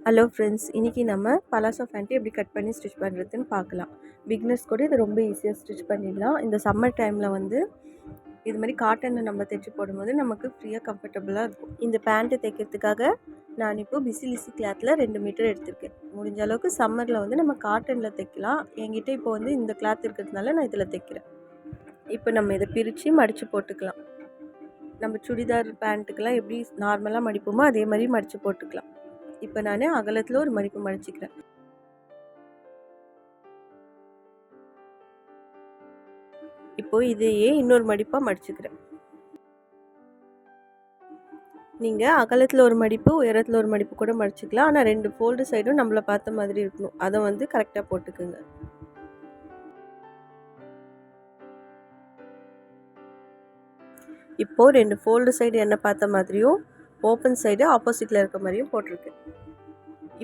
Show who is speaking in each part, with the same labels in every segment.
Speaker 1: Hello friends, இன்றைக்கி நம்ம palazzo pant எப்படி கட் பண்ணி ஸ்டிச் பண்ணுறதுன்னு பார்க்கலாம். பிகினர்ஸ் கூட இது ரொம்ப ஈஸியாக ஸ்டிச் பண்ணிடலாம். இந்த சம்மர் டைமில் வந்து இது மாதிரி காட்டனில் நம்ம தைச்சி போடும்போது நமக்கு ஃப்ரீயாக கம்ஃபர்டபுளாக இருக்கும். இந்த பேண்ட்டு தைக்கிறதுக்காக நான் இப்போது பிசிலிசி கிளாத்தில் 2 மீட்டர் எடுத்திருக்கேன். முடிஞ்ச அளவுக்கு சம்மரில் வந்து நம்ம காட்டனில் தைக்கலாம். என்கிட்ட இப்போ வந்து இந்த கிளாத் இருக்கிறதுனால நான் இதில் தைக்கிறேன். இப்போ நம்ம இதை பிரித்து மடித்து போட்டுக்கலாம். நம்ம சுடிதார் பேண்ட்டுக்கெல்லாம் எப்படி நார்மலாக மடிப்போமோ அதே மாதிரி மடித்து போட்டுக்கலாம். இப்போ நான் அகலத்தில் ஒரு மடிப்பு மடிச்சுக்கிறேன். இப்போ இதையே இன்னொரு மடிப்பாக மடிச்சுக்கிறேன். நீங்கள் அகலத்தில் ஒரு மடிப்பு உயரத்தில் ஒரு மடிப்பு கூட மடிச்சுக்கலாம். ஆனால் 2 ஃபோல்டு சைடும் நம்மளை பார்த்த மாதிரி இருக்கணும். அதை வந்து கரெக்டாக போட்டுக்குங்க. இப்போது 2 ஃபோல்டு சைடு என்ன பார்த்த மாதிரியும் ஓப்பன் சைடு ஆப்போசிட்டில் இருக்க மாதிரியும் போட்டிருக்கேன்.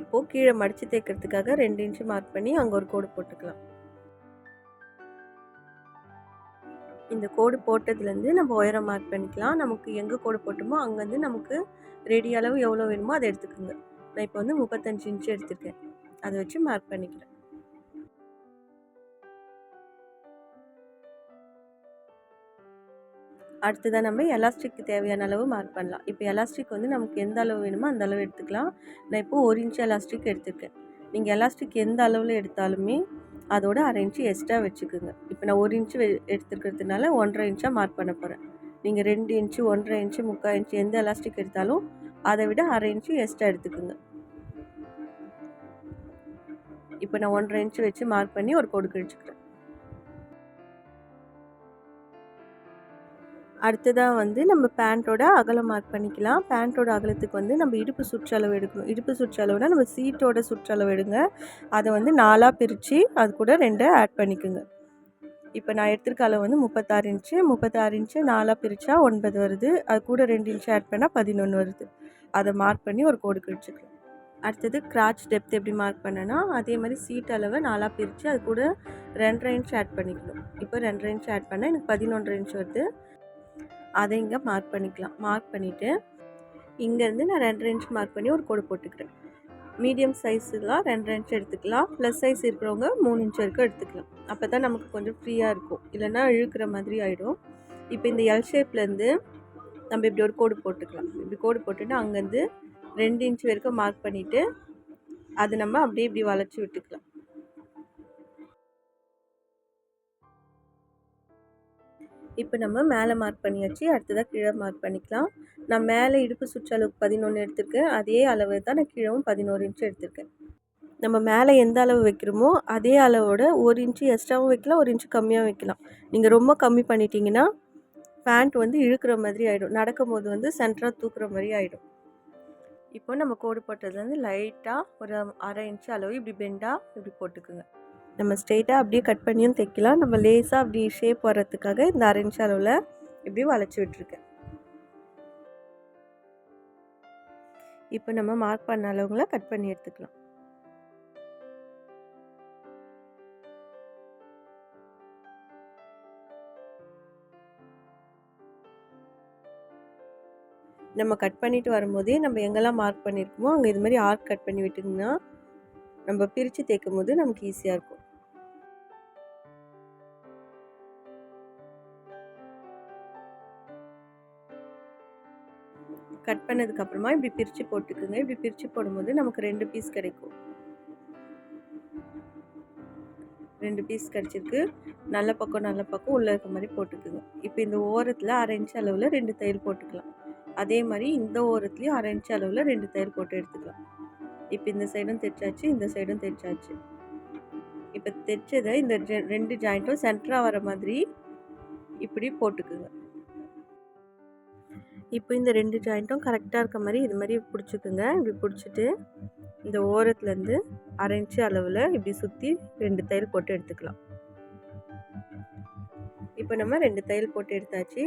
Speaker 1: இப்போது கீழே மடித்து தைக்கிறதுக்காக 2 இன்ச்சு மார்க் பண்ணி அங்கே ஒரு கோடு போட்டுக்கலாம். இந்த கோடு போட்டதுலேருந்து நம்ம உயரம் மார்க் பண்ணிக்கலாம். நமக்கு எங்கே கோடு போட்டோமோ அங்கேருந்து நமக்கு ரெடி அளவு எவ்வளோ வேணுமோ அதை எடுத்துக்கோங்க. நான் இப்போ வந்து 35 இன்ச்சு எடுத்துருக்கேன். அதை வச்சு மார்க் பண்ணிக்கிறேன். அடுத்ததாக நம்ம எலாஸ்டிக்கு தேவையான அளவு மார்க் பண்ணலாம். இப்போ எலாஸ்டிக் வந்து நமக்கு எந்த அளவு வேணுமோ அந்த அளவு எடுத்துக்கலாம். நான் இப்போது 1 இன்ச்சு எலாஸ்டிக் எடுத்துருக்கேன். நீங்கள் எலாஸ்டிக் எந்த அளவில் எடுத்தாலுமே அதோட 1/2 இன்ச்சு எக்ஸ்ட்ரா வச்சுக்கோங்க. இப்போ நான் 1 இன்ச்சு எடுத்துருக்கிறதுனால 1.5 இன்ச்சாக மார்க் பண்ண போகிறேன். நீங்கள் 2 இன்ச்சு 1.5 இன்ச்சு 3/4 இன்ச்சு எந்த எலாஸ்டிக் எடுத்தாலும் அதை விட 1/2 இன்ச்சு எக்ஸ்ட்ரா எடுத்துக்கோங்க. இப்போ நான் 1.5 இன்ச்சு வச்சு மார்க் பண்ணி ஒரு கோடு கிழிச்சுக்கிறேன். அடுத்ததாக வந்து நம்ம பேண்ட்டோட அகலம் மார்க் பண்ணிக்கலாம். பேண்ட்டோட அகலத்துக்கு வந்து நம்ம இடுப்பு சுற்றளவு எடுக்கணும். இடுப்பு சுற்றளவுனா நம்ம சீட்டோட சுற்றளவு எடுங்க. அதை வந்து 4ஆக பிரித்து அது கூட 2 ஆட் பண்ணிக்கோங்க. இப்போ நான் எடுத்திருக்க அளவு வந்து 36 இன்ச்சு. 36 இன்ச்சு 4ஆக பிரித்தா 9 வருது. அது கூட 2 இன்ச்சு ஆட் பண்ணால் 11 வருது. அதை மார்க் பண்ணி ஒரு கோடு கிழிச்சுக்கலாம். அடுத்தது கிராச் டெப்த் எப்படி மார்க் பண்ணேன்னா அதே மாதிரி சீட் அளவை 4ஆக பிரித்து அது கூட 2.5 இன்ச்சு ஆட் பண்ணிக்கணும். இப்போ 2.5 இன்ச்சு ஆட் பண்ணால் எனக்கு 11.5 இன்ச்சு வருது. அதை இங்கே மார்க் பண்ணிக்கலாம். மார்க் பண்ணிவிட்டு இங்கேருந்து நான் 2.5 இன்ச் மார்க் பண்ணி ஒரு கோடு போட்டுக்கிறேன். மீடியம் சைஸுலாம் 2.5 இன்ச் எடுத்துக்கலாம். ப்ளஸ் சைஸ் இருக்கிறவங்க 3 இன்ச் வரைக்கும் எடுத்துக்கலாம். அப்போ தான் நமக்கு கொஞ்சம் ஃப்ரீயாக இருக்கும். இல்லைன்னா இழுக்கிற மாதிரி ஆகிடும். இப்போ இந்த எல் ஷேப்லேருந்து நம்ம இப்படி ஒரு கோடு போட்டுக்கலாம். இப்படி கோடு போட்டுட்டு அங்கேருந்து 2 இன்ச் வரைக்கும் மார்க் பண்ணிவிட்டு அது நம்ம அப்படியே இப்படி வளைச்சி விட்டுக்கலாம். இப்போ நம்ம மேலே மார்க் பண்ணியாச்சு. அடுத்ததாக கீழே மார்க் பண்ணிக்கலாம். நான் மேலே இடுப்பு சுற்றளவுக்கு 11 எடுத்திருக்கேன். அதே அளவு தான் நான் கீழவும் 11 இன்ச்சு எடுத்திருக்கேன். நம்ம மேலே எந்த அளவு வைக்கிறோமோ அதே அளவோட 1 இன்ச்சு எக்ஸ்ட்ராவும் வைக்கலாம், 1 இன்ச்சு கம்மியாக வைக்கலாம். நீங்கள் ரொம்ப கம்மி பண்ணிட்டீங்கன்னா பேண்ட் வந்து இழுக்கிற மாதிரி ஆகிடும். நடக்கும்போது வந்து சென்டராக தூக்குற மாதிரி ஆகிடும். இப்போ நம்ம கோடு போட்டதுலேருந்து லைட்டாக ஒரு 1/2 இன்ச்சு அளவு இப்படி பெண்டாக இப்படி போட்டுக்குங்க. நம்ம ஸ்ட்ரெயிட்டாக அப்படியே கட் பண்ணியும் தைக்கலாம். நம்ம லேஸாக அப்படி ஷேப் வர்றதுக்காக இந்த 1/2 இன்ச் அளவில் இப்படி வளைச்சி விட்டுருக்கேன். இப்போ நம்ம மார்க் பண்ண அளவுங்களை கட் பண்ணி எடுத்துக்கலாம். நம்ம கட் பண்ணிட்டு வரும்போதே நம்ம எங்கெல்லாம் மார்க் பண்ணியிருக்கோமோ அங்கே இது மாதிரி ஆர்க் கட் பண்ணி விட்டிங்கன்னா நம்ம பிரித்து தைக்கும் போது நமக்கு ஈஸியாக இருக்கும். கட் பண்ணதுக்கப்புறமா இப்படி பிரித்து போட்டுக்குங்க. இப்படி பிரித்து போடும்போது நமக்கு 2 பீஸ் கிடைக்கும். 2 பீஸ் கிடச்சிருக்கு. நல்ல பக்கம் உள்ளே இருக்க மாதிரி போட்டுக்குங்க. இப்போ இந்த ஓரத்தில் 1/2 இன்ச் அளவில் 2 தையல் போட்டுக்கலாம். அதே மாதிரி இந்த ஓரத்துலேயும் 1/2 இன்ச் அளவில் 2 தையல் போட்டு எடுத்துக்கலாம். இப்போ இந்த சைடும் தைச்சாச்சு, இந்த சைடும் தைச்சாச்சு. இப்போ தைச்சதை இந்த 2 ஜாயிண்ட்டும் சென்டராக வர மாதிரி இப்படி போட்டுக்குங்க. இப்போ இந்த 2 ஜாயிண்ட்டும் கரெக்டாக இருக்க மாதிரி இது மாதிரி பிடிச்சிக்குங்க. இப்படி பிடிச்சிட்டு இந்த ஓரத்துலேருந்து 1/2 இன்ச்சு அளவில் இப்படி சுற்றி 2 தையல் போட்டு எடுத்துக்கலாம். இப்போ நம்ம 2 தையல் போட்டு எடுத்தாச்சு.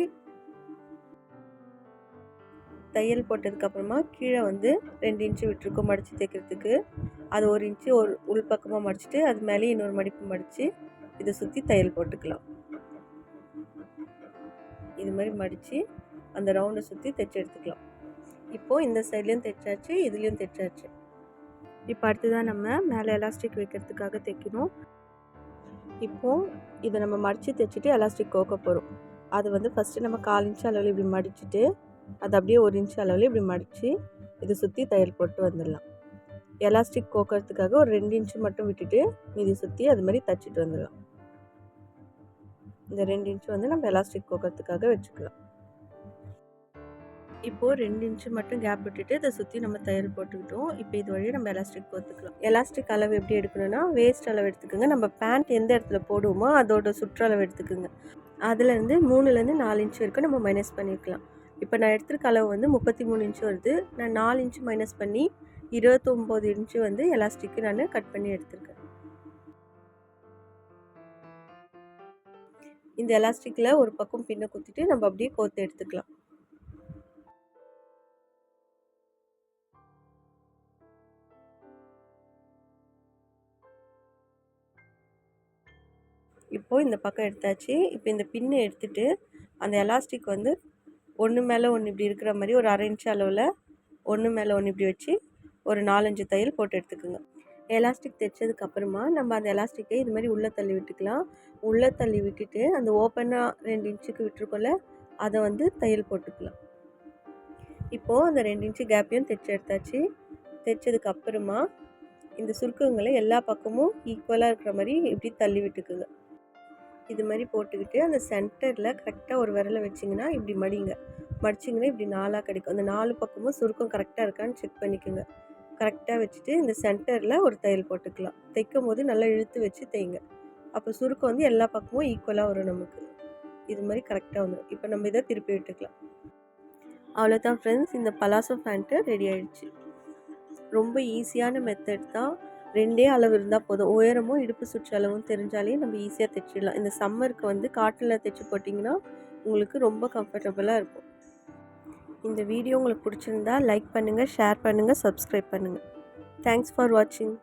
Speaker 1: தையல் போட்டதுக்கப்புறமா கீழே வந்து 2 இன்ச்சு விட்டுருக்கோம் மடித்து தைக்கிறதுக்கு. அது 1 இன்ச்சு ஒரு உள் பக்கமாக மடிச்சுட்டு அது மேலே இன்னொரு மடிப்பு மடித்து இதை சுற்றி தையல் போட்டுக்கலாம். இது மாதிரி மடித்து அந்த ரவுண்டை சுற்றி தைச்சி எடுத்துக்கலாம். இப்போது இந்த சைட்லேயும் தைச்சாச்சு, இதுலேயும் தைச்சாச்சு. இப்போ அடுத்ததான் நம்ம மேலே எலாஸ்டிக் வைக்கிறதுக்காக தைக்கணும். இப்போது இதை நம்ம மடித்து தைச்சிட்டு எலாஸ்டிக் கோக்க போகிறோம். அது வந்து ஃபஸ்ட்டு நம்ம 1/4 இன்ச் அளவில் இப்படி மடிச்சுட்டு அது அப்படியே 1 இன்ச் அளவில் இப்படி மடித்து இதை சுற்றி தையல் போட்டு வந்துடலாம். எலாஸ்டிக் கோக்கிறதுக்காக ஒரு 2 இன்ச்சு மட்டும் விட்டுட்டு மீதி சுற்றி அது மாதிரி தைச்சிட்டு வந்துடலாம். இந்த 2 இன்ச்சு வந்து நம்ம எலாஸ்டிக் கோக்கிறதுக்காக வச்சுக்கலாம். இப்போது 2 இன்ச்சு மட்டும் கேப் விட்டுட்டு இதை சுற்றி நம்ம தையல் போட்டுக்கிட்டோம். இப்போ இது வழியாக நம்ம எலாஸ்டிக் கோர்த்துக்கலாம். எலாஸ்டிக் அளவு எப்படி எடுக்கணும்னா வேஸ்ட் அளவு எடுத்துக்கோங்க. நம்ம பேண்ட் எந்த இடத்துல போடுவோமோ அதோட சுற்றளவு எடுத்துக்கோங்க. அதுலேருந்து 3லேருந்து 4 இன்ச்சு வரைக்கும் நம்ம மைனஸ் பண்ணிக்கலாம். இப்போ நான் எடுத்துருக்க அளவு வந்து 33 இன்ச்சு வருது. நான் 4 இன்ச்சு மைனஸ் பண்ணி 29 இன்ச்சு வந்து எலாஸ்டிக்கு நான் கட் பண்ணி எடுத்துருக்கேன். இந்த எலாஸ்டிக்கில் ஒரு பக்கம் பின்ன குத்திட்டு நம்ம அப்படியே கோர்த்து எடுத்துக்கலாம். இப்போது இந்த பக்கம் எடுத்தாச்சு. இப்போ இந்த பின்னை எடுத்துகிட்டு அந்த எலாஸ்டிக் வந்து ஒன்று மேலே ஒன்று இப்படி இருக்கிற மாதிரி ஒரு 1/2 இன்ச் அளவில் ஒன்று மேலே ஒன்று இப்படி வச்சு ஒரு 4-5 தையல் போட்டு எடுத்துக்கோங்க. எலாஸ்டிக் தைச்சதுக்கப்புறமா நம்ம அந்த எலாஸ்டிக்கை இது மாதிரி உள்ளே தள்ளி விட்டுக்கலாம். உள்ளே தள்ளி விட்டுட்டு அந்த ஓப்பனாக 2 இன்ச்சுக்கு விட்டுருக்கோம்ல அதை வந்து தையல் போட்டுக்கலாம். இப்போது அந்த 2 இன்ச்சு கேப்பையும் தைச்சி எடுத்தாச்சு. தைச்சதுக்கப்புறமா இந்த சுருக்கங்களை எல்லா பக்கமும் ஈக்குவலாக இருக்கிற மாதிரி இப்படி தள்ளி விட்டுக்குங்க. இது மாதிரி போட்டுக்கிட்டு அந்த சென்டரில் கரெக்டாக ஒரு விரலை வச்சிங்கன்னா இப்படி மடிங்க. மடிச்சிங்கன்னா இப்படி 4ஆக கிடைக்கும். அந்த 4 பக்கமும் சுருக்கம் கரெக்டாக இருக்கான்னு செக் பண்ணிக்கோங்க. கரெக்டாக வச்சுட்டு இந்த சென்டரில் ஒரு தையல் போட்டுக்கலாம். தைக்கும் போது நல்லா இழுத்து வச்சு தைங்க. அப்போ சுருக்கம் வந்து எல்லா பக்கமும் ஈக்குவலாக வரும் நமக்கு. இது மாதிரி கரெக்டாக வந்துடும். இப்போ நம்ம இதை திருப்பி விட்டுக்கலாம். அவ்வளோதான் ஃப்ரெண்ட்ஸ், இந்த பலாசோ பேண்ட்டு ரெடி ஆகிடுச்சு. ரொம்ப ஈஸியான மெத்தட் தான். 2 அளவு இருந்தால் போதும். உயரமும் இடுப்பு சுற்றளவும் தெரிஞ்சாலே நம்ம ஈஸியாக தைச்சிடலாம். இந்த சம்மருக்கு வந்து காட்டனில் தைச்சி போட்டிங்கன்னா உங்களுக்கு ரொம்ப கம்ஃபர்டபுளாக இருக்கும். இந்த வீடியோ உங்களுக்கு பிடிச்சிருந்தா லைக் பண்ணுங்கள், ஷேர் பண்ணுங்கள், சப்ஸ்கிரைப் பண்ணுங்கள். தேங்க்ஸ் ஃபார் வாட்சிங்.